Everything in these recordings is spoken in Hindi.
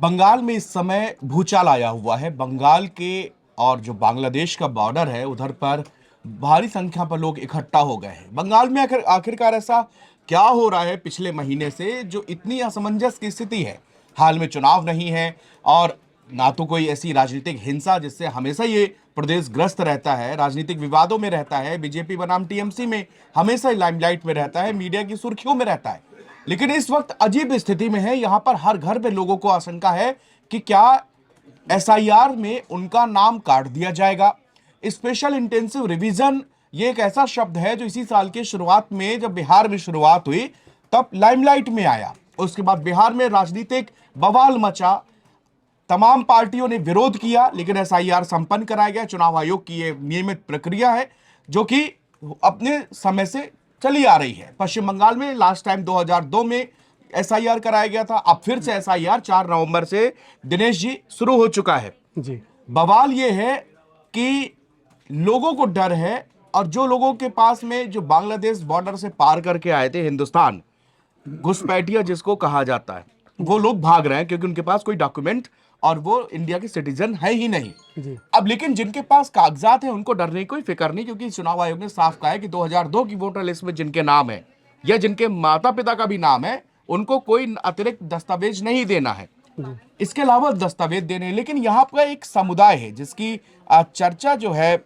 बंगाल में इस समय भूचाल आया हुआ है। बंगाल के और जो बांग्लादेश का बॉर्डर है उधर पर भारी संख्या पर लोग इकट्ठा हो गए हैं। बंगाल में आखिरकार ऐसा क्या हो रहा है पिछले महीने से जो इतनी असमंजस की स्थिति है। हाल में चुनाव नहीं है और ना तो कोई ऐसी राजनीतिक हिंसा जिससे हमेशा ये प्रदेश ग्रस्त रहता है, राजनीतिक विवादों में रहता है, बीजेपी बनाम टीएमसी में हमेशा लाइमलाइट में रहता है, मीडिया की सुर्खियों में रहता है। लेकिन इस वक्त अजीब स्थिति में है। यहां पर हर घर में लोगों को आशंका है कि क्या एसआईआर में उनका नाम काट दिया जाएगा। स्पेशल इंटेंसिव रिवीजन ये एक ऐसा शब्द है जो इसी साल के शुरुआत में जब बिहार में शुरुआत हुई तब लाइमलाइट में आया। उसके बाद बिहार में राजनीतिक बवाल मचा, तमाम पार्टियों ने विरोध किया, लेकिन एसआईआर संपन्न कराया गया। चुनाव आयोग की यह नियमित प्रक्रिया है जो कि अपने समय से चली आ रही है। पश्चिम बंगाल में लास्ट टाइम 2002 में एसआईआर कराया गया था। अब फिर से एसआईआर 4 नवंबर से दिनेश जी शुरू हो चुका है। जी। बवाल यह है कि लोगों को डर है और जो लोगों के पास में जो बांग्लादेश बॉर्डर से पार करके आए थे हिंदुस्तान, घुसपैठिया जिसको कहा जाता है, वो लोग भाग रहे हैं क्योंकि उनके पास कोई डॉक्यूमेंट और वो इंडिया के सिटीजन है ही नहीं। जी। अब लेकिन जिनके पास कागजात हैं उनको डरने की कोई फिक्र नहीं, क्योंकि चुनाव आयोग ने साफ कहा है कि 2002 की वोटर लिस्ट में जिनके नाम है या जिनके माता पिता का भी नाम है उनको कोई अतिरिक्त दस्तावेज नहीं देना है, इसके अलावा दस्तावेज देने हैं। लेकिन यहाँ पर एक समुदाय है जिसकी चर्चा जो है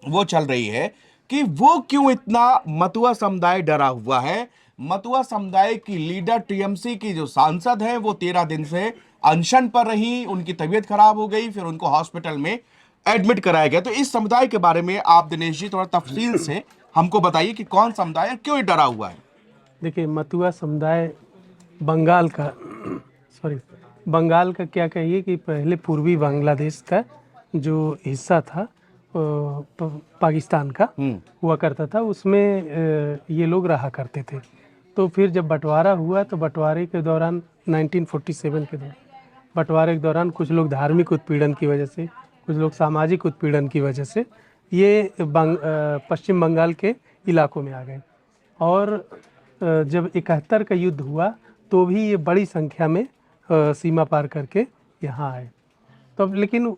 वो चल रही है कि वो क्यों इतना मतुआ समुदाय डरा हुआ है। मतुआ समुदाय की लीडर टीएमसी की जो सांसद है वो 13 दिन से अनशन पर रही, उनकी तबीयत खराब हो गई, फिर उनको हॉस्पिटल में एडमिट कराया गया। तो इस समुदाय के बारे में आप दिनेश जी थोड़ा तफसील से हमको बताइए कि कौन समुदाय है, क्यों ये डरा हुआ है। देखिए, मतुआ समुदाय बंगाल का बंगाल का क्या कहिए कि पहले पूर्वी बांग्लादेश का जो हिस्सा था पाकिस्तान का हुआ करता था, उसमें ये लोग रहा करते थे। तो फिर जब बंटवारा हुआ तो बंटवारे के दौरान 1947 के दौरान बंटवारे के दौरान कुछ लोग धार्मिक उत्पीड़न की वजह से, कुछ लोग सामाजिक उत्पीड़न की वजह से ये पश्चिम बंगाल के इलाकों में आ गए। और जब 71 का युद्ध हुआ तो भी ये बड़ी संख्या में सीमा पार करके यहाँ आए। तो अब लेकिन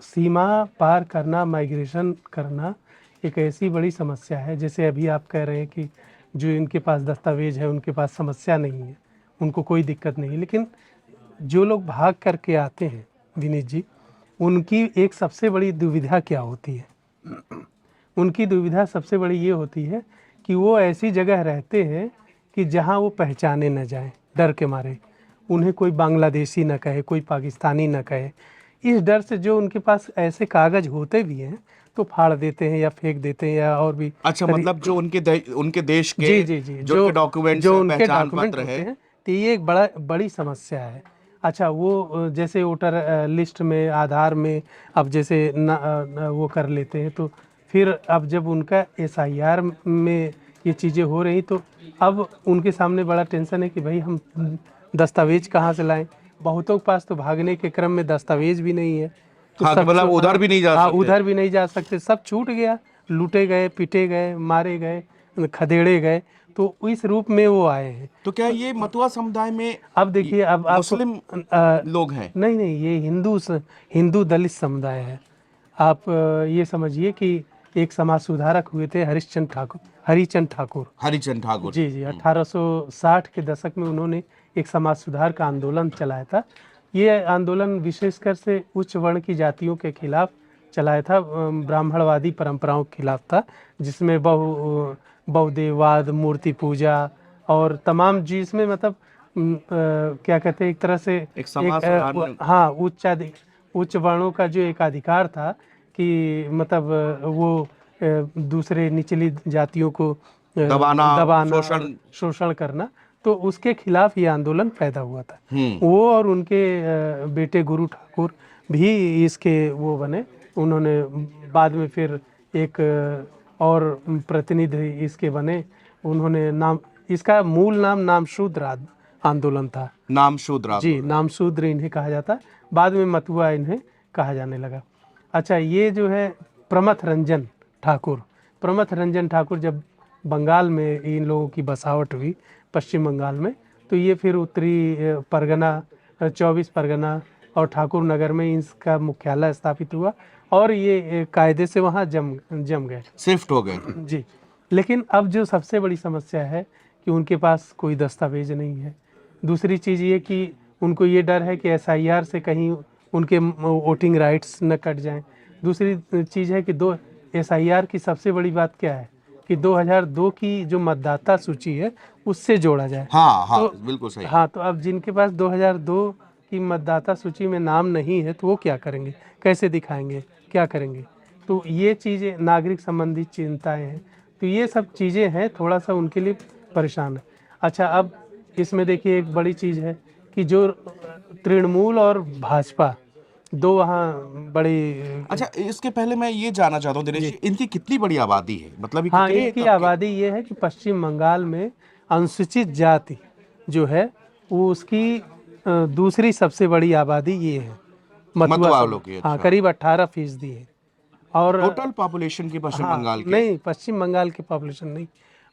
सीमा पार करना, माइग्रेशन करना एक ऐसी बड़ी समस्या है। जैसे अभी आप कह रहे हैं कि जो इनके पास दस्तावेज है उनके पास समस्या नहीं है, उनको कोई दिक्कत नहीं है। लेकिन जो लोग भाग करके आते हैं दिनेश जी, उनकी एक सबसे बड़ी दुविधा क्या होती है? उनकी दुविधा सबसे बड़ी ये होती है कि वो ऐसी जगह रहते हैं कि जहाँ वो पहचाने न जाएं, डर के मारे। उन्हें कोई बांग्लादेशी न कहे, कोई पाकिस्तानी न कहे। इस डर से जो उनके पास ऐसे कागज होते भी हैं तो फाड़ देते हैं या फेंक देते हैं या और भी। अच्छा, मतलब जो उनके देश के जी जी जी जो डॉक्यूमेंट्स जो है, उनके पहचान डॉक्यूमेंट पत्र होते है। हैं, तो ये एक बड़ी समस्या है। अच्छा, वो जैसे वोटर लिस्ट में, आधार में अब जैसे वो कर लेते हैं, तो फिर अब जब उनका एसआईआर में ये चीज़ें हो रही तो अब उनके सामने बड़ा टेंशन है कि भाई हम दस्तावेज कहाँ से लाएं। बहुतों के पास तो भागने के क्रम में दस्तावेज भी नहीं है, तो हाँ, कि सब मतलब उधर भी नहीं जा हाँ, सकते। उधर भी नहीं जा सकते, सब छूट गया। लूटे गए, पीटे गए, मारे गए, खदेड़े गए, तो इस रूप में वो आए हैं। तो क्या ये मतुआ समुदाय में अब देखिए, अब आप मुस्लिम लोग हैं? नहीं नहीं, ये हिंदू दलित समुदाय है। आप ये समझिए कि एक समाज सुधारक हुए थे हरिश्चंद्र ठाकुर। हरिचंद ठाकुर। जी जी, 1860 के दशक में उन्होंने एक समाज सुधार का आंदोलन चलाया था। ये आंदोलन विशेषकर से उच्च वर्ण की जातियों के खिलाफ चलाया था, ब्राह्मणवादी परंपराओं के खिलाफ था, जिसमें बहुदेववाद, मूर्ति पूजा और तमाम, जिसमें मतलब क्या कहते हैं, एक तरह से एक समाज सुधार। हाँ, उच्च वर्णों का जो एक अधिकार था कि मतलब वो दूसरे निचली जातियों को दबाना, शोषण करना, तो उसके खिलाफ ये आंदोलन पैदा हुआ था। वो और उनके बेटे गुरु ठाकुर भी इसके वो बने। उन्होंने बाद में फिर एक और प्रतिनिधि इसके बने। उन्होंने नाम, इसका मूल नाम नामशूद्र आंदोलन था। नामशूद्र जी, नामशूद्र इन्हें कहा जाता, बाद में मतुआ इन्हें कहा जाने लगा। अच्छा, ये जो है प्रमथ रंजन ठाकुर जब बंगाल में इन लोगों की बसावट हुई पश्चिम बंगाल में, तो ये फिर उत्तरी परगना 24 परगना और ठाकुर नगर में इसका मुख्यालय स्थापित हुआ और ये कायदे से वहाँ जम गए। शिफ्ट हो गए थे। जी। लेकिन अब जो सबसे बड़ी समस्या है कि उनके पास कोई दस्तावेज नहीं है। दूसरी चीज़ ये कि उनको ये डर है कि एसआईआर से कहीं उनके वोटिंग राइट्स न कट जाएं। दूसरी चीज़ है कि दो एसआईआर की सबसे बड़ी बात क्या है कि 2002 की जो मतदाता सूची है उससे जोड़ा जाए। हाँ हाँ, तो बिल्कुल सही। हाँ, तो अब जिनके पास 2002 की मतदाता सूची में नाम नहीं है तो वो क्या करेंगे, कैसे दिखाएंगे, क्या करेंगे? तो ये चीज़ें नागरिक संबंधी चिंताएं हैं। तो ये सब चीज़ें हैं, थोड़ा सा उनके लिए परेशान है। अच्छा, अब इसमें देखिए एक बड़ी चीज़ है कि जो तृणमूल और भाजपा दो वहाँ बड़ी। अच्छा, इसके पहले मैं ये जानना चाहता हूँ दिनेश जी। जी, इनकी कितनी बड़ी आबादी है, मतलब ये हाँ, कितने इनकी तबके? आबादी ये है कि पश्चिम बंगाल में अनुसूचित जाति जो है वो उसकी दूसरी सबसे बड़ी आबादी ये है, मथुरा मतवा वालों समुदाय। की, हाँ, अच्छा। करीब 18% है। और टोटल पॉपुलेशन की पश्चिम हाँ, बंगाल के? नहीं, पश्चिम बंगाल की पॉपुलेशन नहीं,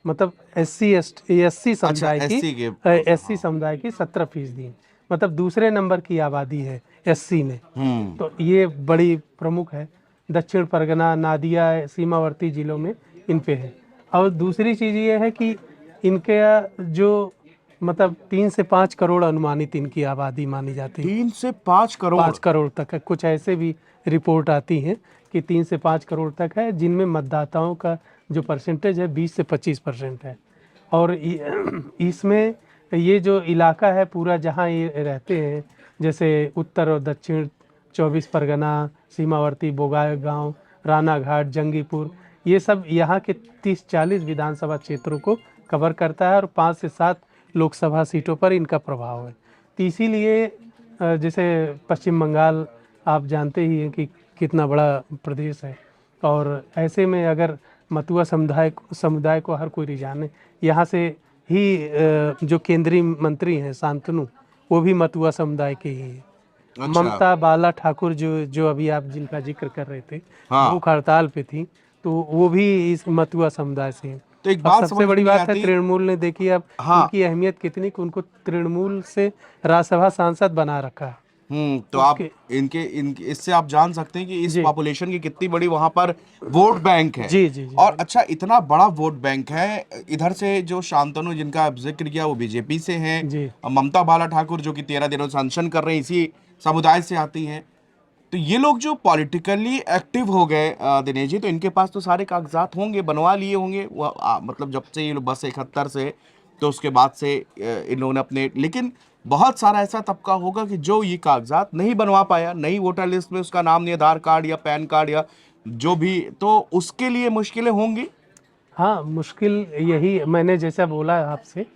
मतलब एससी अच्छा, समुदाय की, एससी के। एससी समुदाय की 17% है। मतलब दूसरे नंबर की आबादी है एससी में। हम्म। तो ये बड़ी प्रमुख है। दक्षिण परगना, नादिया सीमावर्ती जिलों में इन पे है। और दूसरी चीज़ ये है कि इनके जो मतलब 3 से 5 करोड़ अनुमानित इनकी आबादी मानी जाती है। 3 से 5 करोड़? 5 करोड़ तक है। कुछ ऐसे भी रिपोर्ट आती हैं कि 3 से 5 करोड़ तक है, जिनमें मतदाताओं का जो परसेंटेज है 20 से 25% है। और इसमें ये जो इलाका है पूरा जहाँ ये रहते हैं, जैसे उत्तर और दक्षिण 24 परगना, सीमावर्ती बोगाईगांव, रानाघाट, जंगीपुर, ये सब यहाँ के 30-40 विधानसभा क्षेत्रों को कवर करता है और 5 से 7 लोकसभा सीटों पर इनका प्रभाव है। तो इसीलिए जैसे पश्चिम बंगाल आप जानते ही हैं कि कितना बड़ा प्रदेश है, और ऐसे में अगर मतुआ समुदाय को हर कोई रिझाने, यहाँ से ही जो केंद्रीय मंत्री हैं शांतनु, वो भी मतुआ समुदाय के ही हैं। अच्छा। ममता बाला ठाकुर जो जो अभी आप जिनका जिक्र कर रहे थे, हाँ, भूख हड़ताल पे थी, तो वो भी इस मतुआ समुदाय से हैं। तो एक अब बात सबसे समझ में बड़ी नहीं बात है आती। तृणमूल ने, देखिए अब हाँ। उनकी अहमियत कितनी कि उनको तृणमूल से राज्यसभा सांसद बना रखा है। तो आप उसके इनके इनके इससे आप जान सकते हैं कि इस जी पॉपुलेशन की कितनी बड़ी वहां पर वोट बैंक है। जी जी जी और अच्छा, इतना बड़ा वोट बैंक है, इधर से जो शांतनु जिनका आप जिक्र किया वो बीजेपी से हैं, जी। और ममता बाला ठाकुर जो कि 13 दिनों से अनशन कर रहे हैं, इसी समुदाय से आती हैं। तो ये लोग जो पॉलिटिकली एक्टिव हो गए दिनेश जी, तो इनके पास तो सारे कागजात होंगे, बनवा लिए होंगे वो, मतलब जब से ये लोग बस 71 से, तो उसके बाद से इन लोगों ने अपने, लेकिन बहुत सारा ऐसा तबका होगा कि जो ये कागजात नहीं बनवा पाया, नई वोटर लिस्ट में उसका नाम नहीं, आधार कार्ड या पैन कार्ड या जो भी, तो उसके लिए मुश्किलें होंगी। हाँ, मुश्किल यही मैंने जैसा बोला आपसे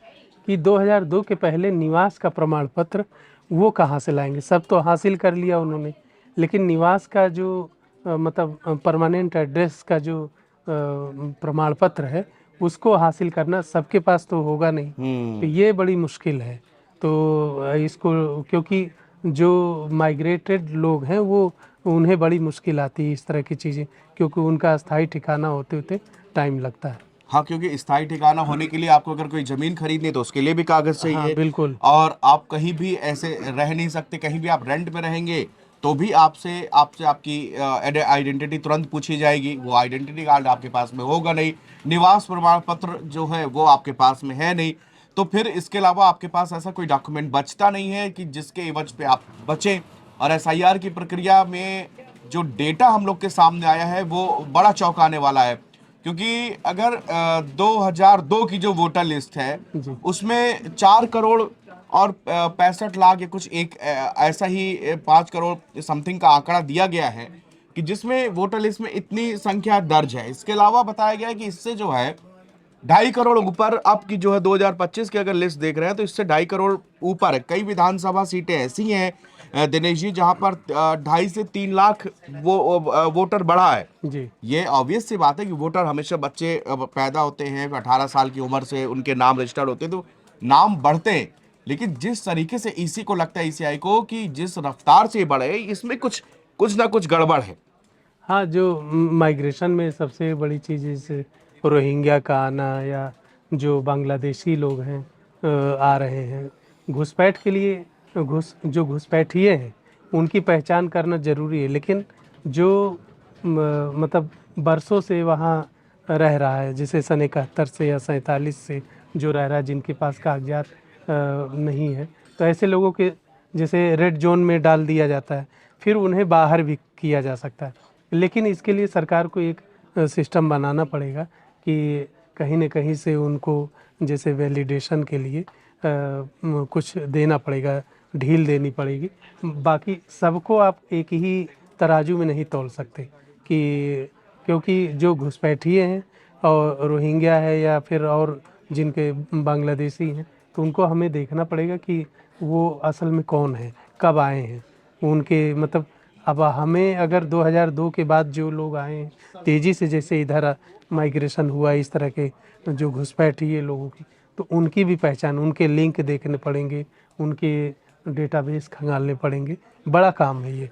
कि 2002 के पहले निवास का प्रमाण पत्र वो कहाँ से लाएंगे? सब तो हासिल कर लिया उन्होंने, लेकिन निवास का जो मतलब परमानेंट एड्रेस का जो प्रमाण पत्र है उसको हासिल करना सबके पास तो होगा नहीं। तो ये बड़ी मुश्किल है। तो इसको, क्योंकि जो माइग्रेटेड लोग हैं वो, उन्हें बड़ी मुश्किल आती है इस तरह की चीज़ें, क्योंकि उनका अस्थायी ठिकाना होते होते टाइम लगता है। हाँ, क्योंकि स्थायी ठिकाना होने के लिए आपको अगर कोई जमीन खरीदनी है तो उसके लिए भी कागज हाँ, चाहिए। बिल्कुल। और आप कहीं भी ऐसे रह नहीं सकते, कहीं भी आप रेंट पे रहेंगे तो भी आपसे आपसे आपकी आइडेंटिटी तुरंत पूछी जाएगी। वो आइडेंटिटी कार्ड आपके पास में होगा नहीं, निवास प्रमाण पत्र जो है वो आपके पास में है नहीं, तो फिर इसके अलावा आपके पास ऐसा कोई डॉक्यूमेंट बचता नहीं है कि जिसके एवज पे आप बचें। और एसआईआर की प्रक्रिया में जो डेटा हम लोग के सामने आया है वो बड़ा चौंकाने वाला है, क्योंकि अगर 2002 की जो वोटर लिस्ट है जी उसमें 4 करोड़ और 65 लाख या कुछ एक ऐसा ही 5 करोड़ समथिंग का आंकड़ा दिया गया है कि जिसमें वोटर लिस्ट में इतनी संख्या दर्ज है। इसके अलावा बताया गया है कि इससे जो है 2.5 करोड़ ऊपर अब की जो है 2025 की अगर लिस्ट देख रहे हैं तो इससे 2.5 करोड़ ऊपर है। कई विधानसभा सीटें ऐसी हैं दिनेश जी जहां पर 2.5 से 3 लाख वोटर बढ़ा है। जी ये ऑब्वियस सी बात है कि वोटर हमेशा, बच्चे पैदा होते हैं 18 साल की उम्र से, उनके नाम रजिस्टर्ड होते हैं तो नाम बढ़ते हैं, लेकिन जिस तरीके से ईसी को लगता है, ईसीआई को, कि जिस रफ्तार से ये बढ़े, इसमें कुछ कुछ ना कुछ गड़बड़ है। हाँ, जो माइग्रेशन में सबसे बड़ी चीज़ जैसे रोहिंग्या का आना, या जो बांग्लादेशी लोग हैं आ रहे हैं घुसपैठ के लिए, जो घुसपैठिए हैं उनकी पहचान करना ज़रूरी है, लेकिन जो मतलब बरसों से वहाँ रह रहा है, जैसे सन 71 से या 47 से जो रह रहा है, जिनके पास कागजात नहीं है, तो ऐसे लोगों के जैसे रेड जोन में डाल दिया जाता है, फिर उन्हें बाहर भी किया जा सकता है। लेकिन इसके लिए सरकार को एक सिस्टम बनाना पड़ेगा कि कहीं न कहीं से उनको जैसे वैलिडेशन के लिए कुछ देना पड़ेगा, ढील देनी पड़ेगी। बाकी सबको आप एक ही तराजू में नहीं तौल सकते कि क्योंकि जो घुसपैठिए हैं और रोहिंग्या है या फिर और जिनके बांग्लादेशी हैं, तो उनको हमें देखना पड़ेगा कि वो असल में कौन है, कब आए हैं, उनके मतलब अब हमें अगर 2002 के बाद जो लोग आए हैं तेज़ी से, जैसे इधर माइग्रेशन हुआ इस तरह के जो घुसपैठिए लोगों की, तो उनकी भी पहचान, उनके लिंक देखने पड़ेंगे, उनके डेटाबेस खंगालने पड़ेंगे। बड़ा काम है ये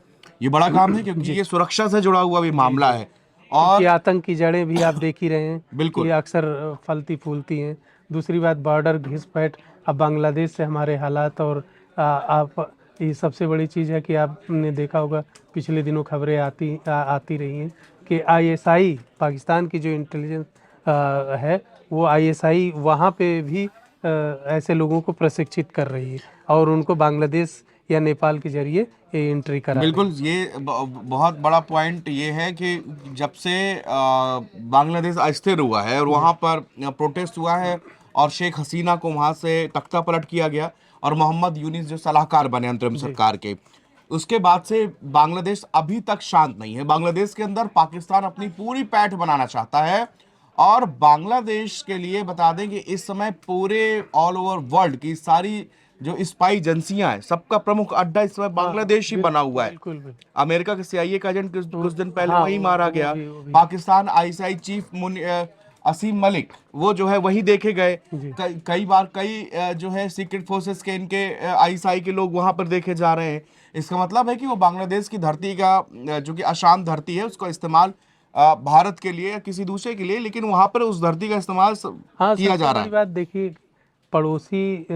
बड़ा काम है क्योंकि ये सुरक्षा से जुड़ा हुआ भी मामला है। क्योंकि और आतंक की जड़ें भी आप देख ही रहे हैं बिल्कुल कि अक्सर फलती फूलती हैं। दूसरी बात बॉर्डर घिसपैठ, अब बांग्लादेश से हमारे हालात और आप ये सबसे बड़ी चीज़ है कि आपने देखा होगा पिछले दिनों खबरें आती रही हैं कि आईएसआई पाकिस्तान की जो इंटेलिजेंस है, वो आईएसआई वहाँ पे भी ऐसे लोगों को प्रशिक्षित कर रही है और उनको बांग्लादेश या नेपाल के जरिए ये एंट्री करा रही है। बिल्कुल, ये बहुत बड़ा पॉइंट ये है कि जब से बांग्लादेश अस्थिर हुआ है और वहाँ पर प्रोटेस्ट हुआ है और शेख हसीना को वहाँ से तख्ता पलट किया गया और मोहम्मद यूनिस जो सलाहकार बने अंतरिम सरकार के, उसके बाद से बांग्लादेश अभी तक शांत नहीं है। बांग्लादेश के अंदर पाकिस्तान अपनी पूरी पैठ बनाना चाहता है और बांग्लादेश के लिए बता दें कि इस समय पूरे ऑल ओवर वर्ल्ड की सारी जो स्पाई एजेंसियां हैं, सबका प्रमुख अड्डा इस समय बांग्लादेश ही बना हुआ है। बिल्कुल बिल्कुल। अमेरिका के सीआईए का एजेंट कुछ दिन पहले हाँ, वहीं मारा गया। पाकिस्तान आईएसआई चीफ असीम मलिक वो जो है वही देखे गए। कई बार जो है सीक्रेट फोर्सेस के इनके आईएसआई के लोग वहां पर देखे जा रहे हैं। इसका मतलब है कि वो बांग्लादेश की धरती का जो कि अशांत धरती है उसका इस्तेमाल भारत के लिए या किसी दूसरे के लिए, लेकिन वहां पर उस धरती का इस्तेमाल हाँ, किया सबसे जा रहा बड़ी है। बात देखिए, पड़ोसी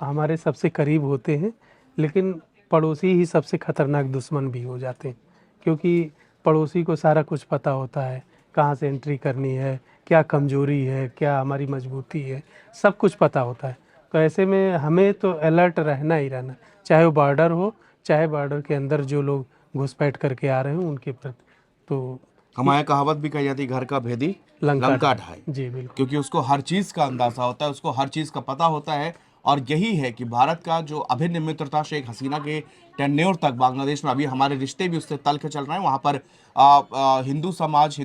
हमारे सबसे करीब होते हैं, लेकिन पड़ोसी ही सबसे खतरनाक दुश्मन भी हो जाते हैं, क्योंकि पड़ोसी को सारा कुछ पता होता है, कहाँ से एंट्री करनी है, क्या कमजोरी है, क्या हमारी मजबूती है, सब कुछ पता होता है। तो ऐसे में हमें तो अलर्ट रहना ही रहना, चाहे वो बॉर्डर हो, चाहे बॉर्डर के अंदर जो लोग घुसपैठ करके आ रहे हैं उनके प्रति। तो हमारे कहावत भी कही जाती है, घर का भेदी लंका ढाई। जी बिल्कुल। क्योंकि उसको हर चीज का अंदाजा होता है, उसको हर चीज का पता होता है। और यही है कि भारत का जो अभिन्न मित्र था शेख हसीना के टेन्योर तक बांग्लादेश में, अभी हमारे रिश्ते भी उससे तल्ख चल रहे हैं। वहाँ पर हिंदू समाज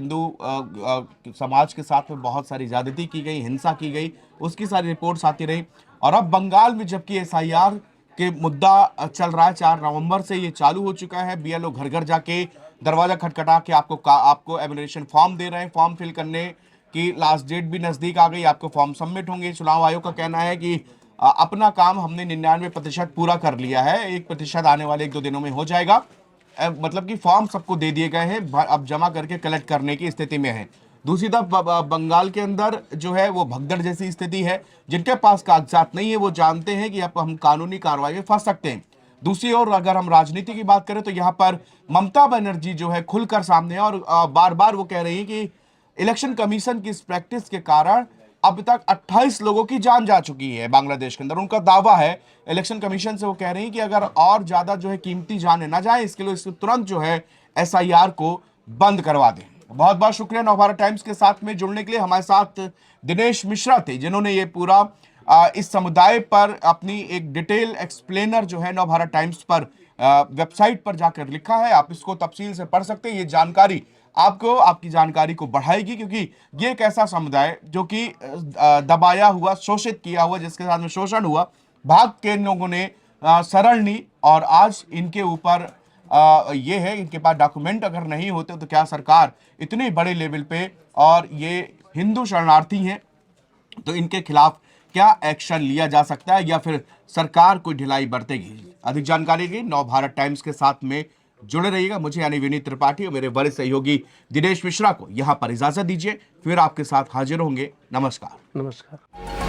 के साथ में बहुत सारी ज्यादती की गई, हिंसा की गई, उसकी सारी रिपोर्ट्स आती रही। और अब बंगाल में जबकि एसआईआर के मुद्दा चल रहा है, 4 नवंबर से ये चालू हो चुका है। बीएलओ घर घर जाके दरवाजा खटखटा के आपको एप्लीकेशन फॉर्म दे रहे हैं। फॉर्म फिल करने की लास्ट डेट भी नजदीक आ गई, आपको फॉर्म सबमिट होंगे। चुनाव आयोग का कहना है कि अपना काम हमने 99% पूरा कर लिया है, 1% आने वाले 1-2 दिनों में हो जाएगा। मतलब कि फॉर्म सबको दे दिए गए हैं, अब जमा करके कलेक्ट करने की स्थिति में है। दूसरी तरफ बंगाल के अंदर जो है वो भगदड़ जैसी स्थिति है। जिनके पास कागजात नहीं है वो जानते हैं कि अब हम कानूनी कार्रवाई में फंस सकते हैं। दूसरी ओर अगर हम राजनीति की बात करें तो यहाँ पर ममता बनर्जी जो है खुलकर सामने है और बार बार वो कह रही है कि इलेक्शन कमीशन की इस प्रैक्टिस के कारण अब तक 28 लोगों की जान जा चुकी है बांग्लादेश के अंदर। उनका दावा है इलेक्शन कमीशन से, वो कह रही है कि अगर और ज्यादा जो है कीमती जाने ना जाए, इसके लिए तुरंत जो है एसआईआर को बंद करवा दें। बहुत बहुत शुक्रिया नवभारत टाइम्स के साथ में जुड़ने के लिए। हमारे साथ दिनेश मिश्रा थे जिन्होंने ये पूरा इस समुदाय पर अपनी एक डिटेल एक्सप्लेनर जो है नवभारत टाइम्स पर वेबसाइट पर जाकर लिखा है। आप इसको तफसील से पढ़ सकते हैं। ये जानकारी आपको आपकी जानकारी को बढ़ाएगी, क्योंकि ये एक ऐसा समुदाय जो कि दबाया हुआ, शोषित किया हुआ, जिसके साथ में शोषण हुआ, भाग के लोगों ने शरण ली और आज इनके ऊपर ये है, इनके पास डॉक्यूमेंट अगर नहीं होते तो क्या सरकार इतने बड़े लेवल पे, और ये हिंदू शरणार्थी हैं, तो इनके खिलाफ क्या एक्शन लिया जा सकता है या फिर सरकार कोई ढिलाई बरतेगी। अधिक जानकारी के लिए नवभारत टाइम्स के साथ में जुड़े रहिएगा। मुझे यानी विनीत त्रिपाठी और मेरे वरिष्ठ सहयोगी दिनेश मिश्रा को यहां पर इजाजत दीजिए, फिर आपके साथ हाजिर होंगे। नमस्कार। नमस्कार।